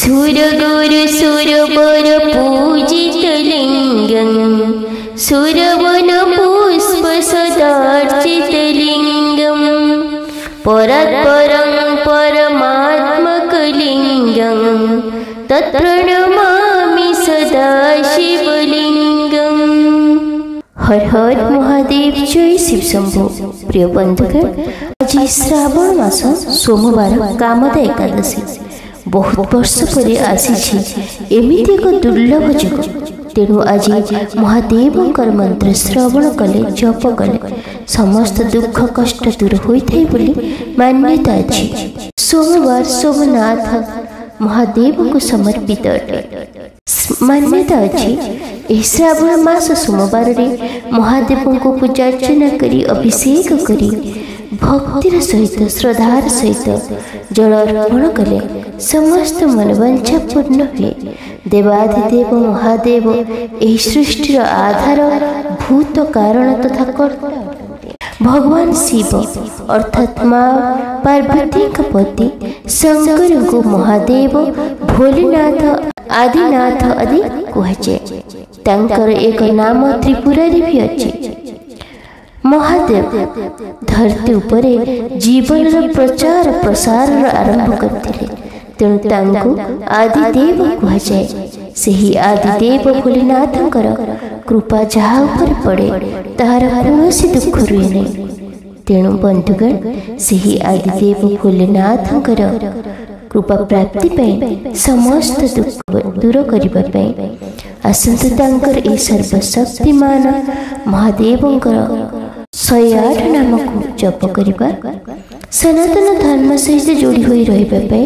सुरगुरु सुरवर पूजित लिंगं सुरवन पुष्प सदार्चित लिंगं परात्परं परमात्मकलिंगं तत्प्रणमामि सदा शिवलिंगं। हर हर महादेव, जय शिव शंभो। प्रिय बंधुगण, आज श्रावण मास सोमवार कामदा एकादशी बहुत वर्ष पर आसी एमिति एक दुर्लभ जुग। तेणु आज महादेवंकर मंत्र श्रवण कले जप कले समस्त दुख कष्ट दूर होइथाय बोली मान्यता अछि। सोमवार सोमनाथ महादेव को समर्पित अटे। मान्यता अछि एही श्रावण मास सोमवार रे महादेव को पूजा अर्चना करी अभिषेक करी भक्तिर सहित श्रद्धार सहित जल अर्पण कले समस्त मनोवांछा पूर्ण हुए। देवाधिदेव महादेव एही सृष्टिर आधार भूत कारण तथा कर्ता। भगवान शिव अर्थात माँ पार्वती का पति शंकर को महादेव भोलेनाथ आदिनाथ आदि कहुए। तांकर एक नाम त्रिपुरारी भी अच्छे। महादेव धरती उपरे जीवन प्रचार प्रसार आरंभ करते। तेणु तांको आदिदेव कहुए। सेही आदिदेव भोलेनाथंकर कृपा जहा उपर पड़े ताहार कौनसी दुख रुए नहीं। तेणु बंधुगण, सेही आदिदेव भोलेनाथंकर कृपा प्राप्ति पाई समस्त दुख दूर करबा पाई आसंतु तांकर ए सर्वशक्तिमान महादेवंकर 108 नाम को जप करिबा। सनातन धर्म सहित जोड़ी हुई रहिबा पाई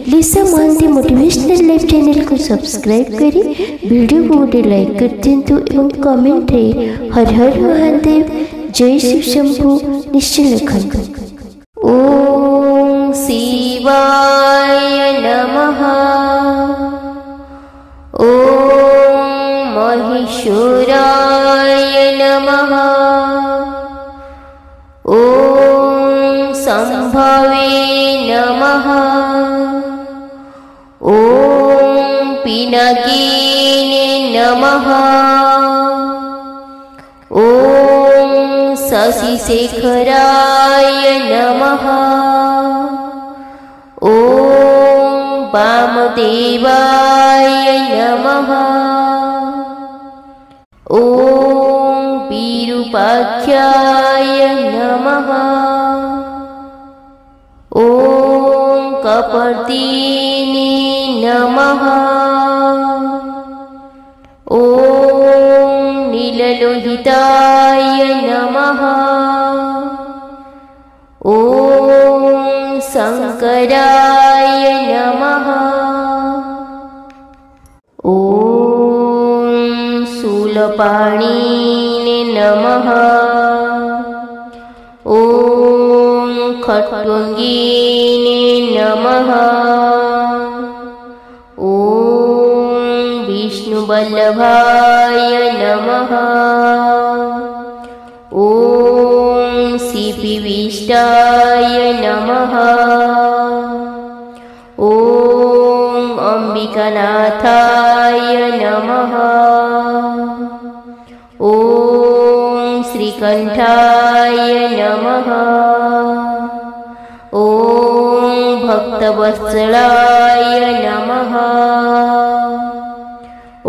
लिसा महांती मोटिवेशनल लाइफ चैनल को सब्सक्राइब करी वीडियो को गोटे लाइक कर दिंतु एवं कमेंट रे हर हर महादेव जय शिव शंभु निश्चय लिखंतु। ओम शिवाय नमः। ओम महेश्वराय नमः। ओम संभवे नमः। ओम पिनाकिने नमः। ओम शशिशेखराय नमः। ओम वामदेवाय नमः। ओम विरूपाख्याय नमः। ओम कपर्दिने नमः। ओम नीललोहिताय नमः। ओम शंकराय नमः। ओम शूलपाणिने नमः। ओम खट्वंगिने नमः। ओम विष्णुवल्लभाय नमः। ओम सिद्धिविष्टाय नमः। ओम अंबिकानाथाय नमः। ओम श्रीकंठाय नमः। ओम भक्तवत्सलाय नमः।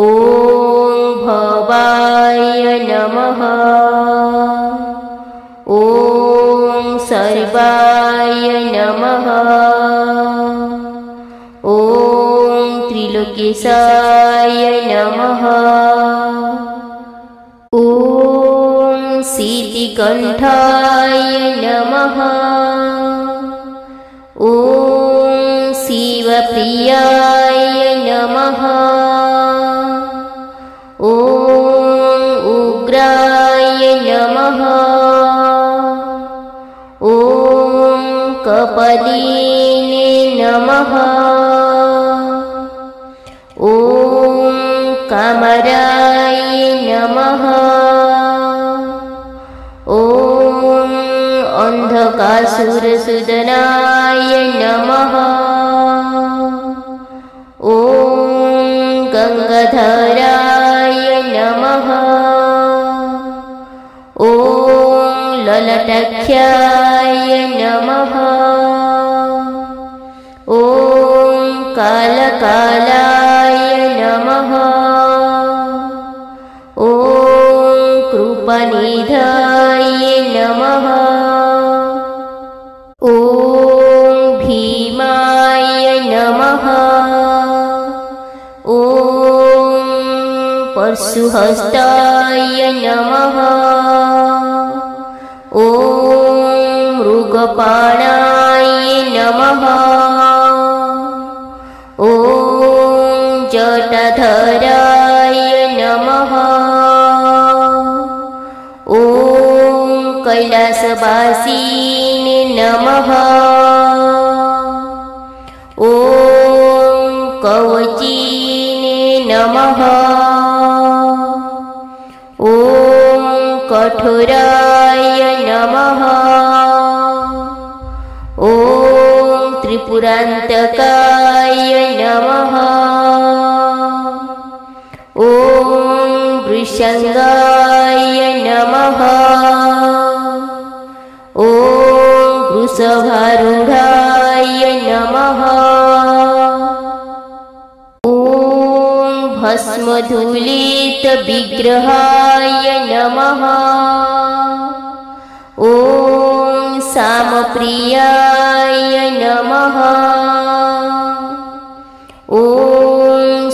ओम भवाय नमः। ओम सर्वाय नमः। ओम त्रिलोकेशाय नमः। ओम सीतिकंठाय नमः। ओम शिवप्रियाय नमः। ओम उग्राय नमः। ओम कपालिने नमः। ओम कामराय नमः। ओम अंधकासुरसूदनाय नमः। ओम खड्गधराय नमः। ॐ ललटख्याय नमः। ॐ कालकालाय नमः। ॐ कृपनिधाय नमः। ॐ भीमाय नमः। ॐ परशुहस्ताय नमः। ॐ मृगपाणाय नमः। ॐ जटाधराय नमः। ॐ कैलासवासिने नमः। ॐ कवचिने नमः। ॐ कठोराय नमः। ॐ त्रिपुरान्तकाय नमः। ॐ वृषङ्गाय नमः। ॐ वृषभारूढाय नमः। ॐ भस्मधूलितविग्रहाय नमः। ॐ सामप्रियाय नमः। ॐ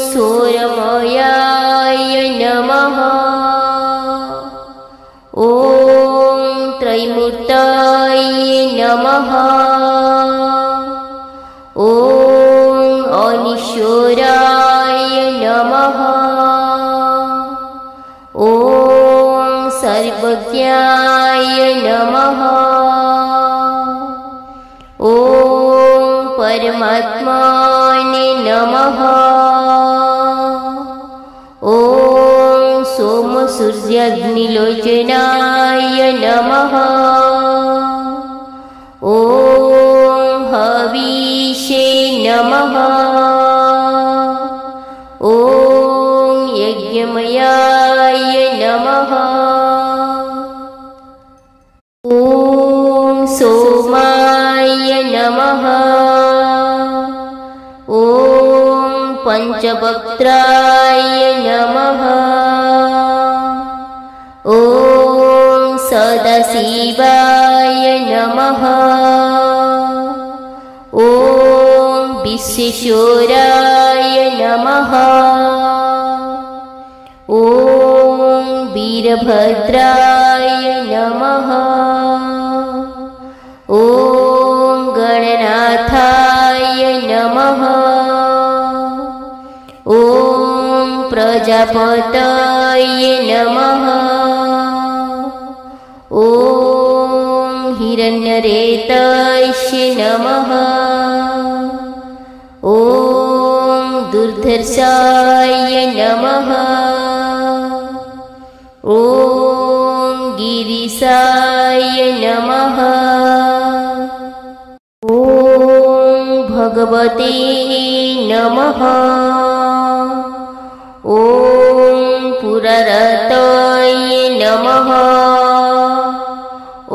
सोरमयाय नमः। ॐ त्रैमूर्ताय नमः। ॐ अनीश्वराय नमः। ॐ सर्वज्ञाय नमः। ॐ परमात्मने नमः। ॐ सोमसूर्याग्निलोचनाय नमः। ॐ हविषे नमः। ॐ यज्ञमयाय नमः। ॐ सोमाय नमः। ॐ पंचवक्त्राय नमः। ॐ सदाशिवाय नमः। ॐ विश्वेश्वराय नमः। ॐ वीरभद्राय नमः। ॐ गणनाथाय नमः। ॐ प्रजापतये नमः। ॐ हिरण्यरेतस्य नमः। ॐ दुर्धर्षाय नमः। ॐ गिरिशाय नमः। ॐ भगवते नमः। ॐ पुररतये नमः।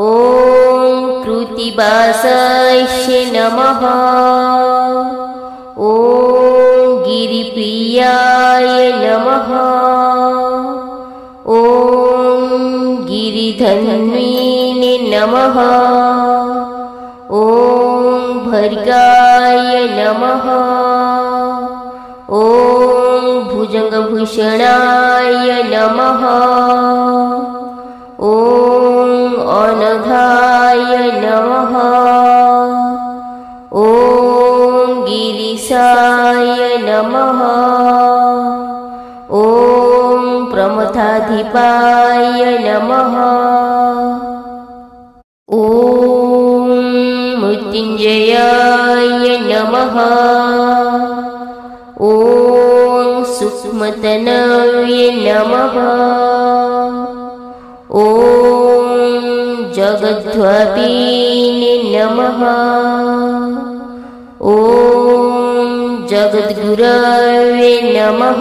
ॐ कृत्तिवासस्य नमः। ॐ गिरिप्रियाय नमः। ॐ गिरिधन्विने नमः। ॐ भर्गाय नमः। ॐ भुजङ्गभूषणाय नमः। ॐ अनघाय नमः। ॐ गिरीशाय नमः। ॐ प्रमथाधिपाय नमः। ॐ मृत्युञ्जयाय नमः। ॐ सूक्ष्मतनवे नमः। ॐ जगद्व्यापिने नमः। ॐ जगद्गुरवे नमः।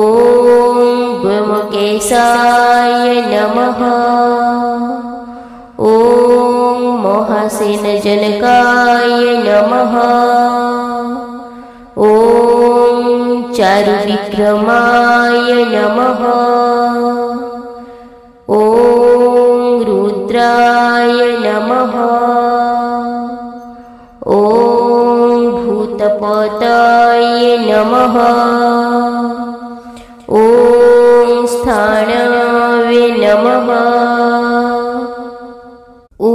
ॐ ब्रह्मकेशाय नमः। ॐ महासेनजनकाय नमः। ॐ चारुविक्रमाय नमः। ॐ रुद्राय नमः। ॐ भूतपताय नमः। ॐ स्थाणवे नमः। ॐ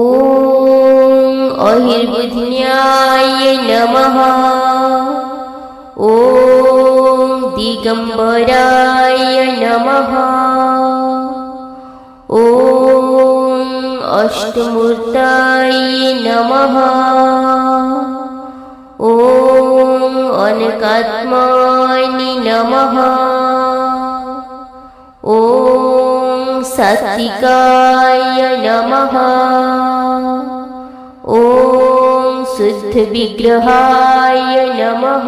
अहिर्बुध्न्याय नमः। ॐ दिगम्बराय नमः। ॐ अष्टमूर्ताय नमः। ॐ अनकात्मानि नमः। ॐ सात्विकाय नमः। ॐ शुद्धविग्रहाय नमः।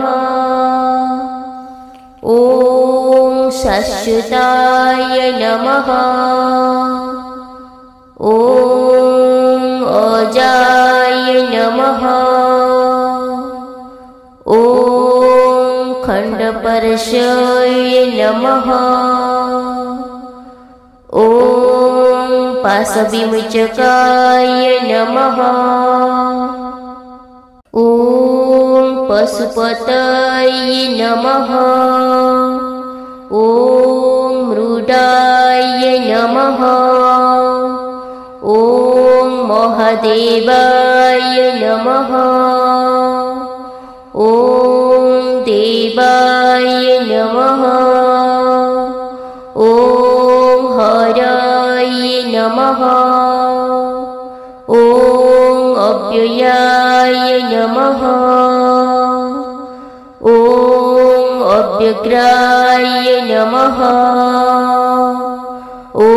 ॐ शाश्वताय नमः। ॐ अजाय नमः। ॐ खण्डपरशाय नमः। ॐ पाशविमोचकाय नमः। ॐ पशुपतये नमः। ॐ मृडाय नमः। ॐ महादेवाय नमः। ॐ देवाय नमः। ॐ हराय नमः। ॐ अव्ययाय नमः। ॐ अव्यग्राय नमः। ॐ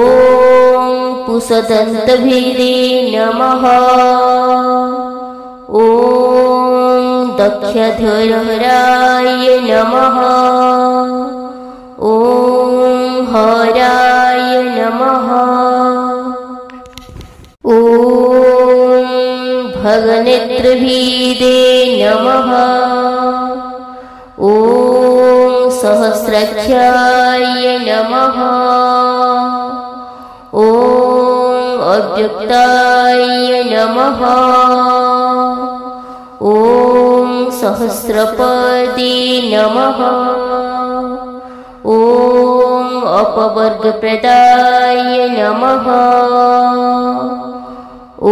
पुषदन्तभेदे नमः। ॐ दक्षधरहराय नमः। ॐ हराय नमः। ॐ भगनेत्रभेदे नमः। ॐ सहस्राख्याय नमः। ॐ अव्यक्ताय नमः। ॐ सहस्रपदे नमः। ॐ अपवर्गप्रदाय नमः।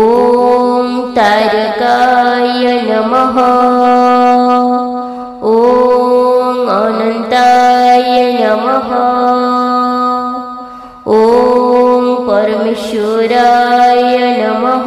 ॐ तारकाय नमः। ॐ अनन्ताय नमः। ॐ परमेश्वराय नमः।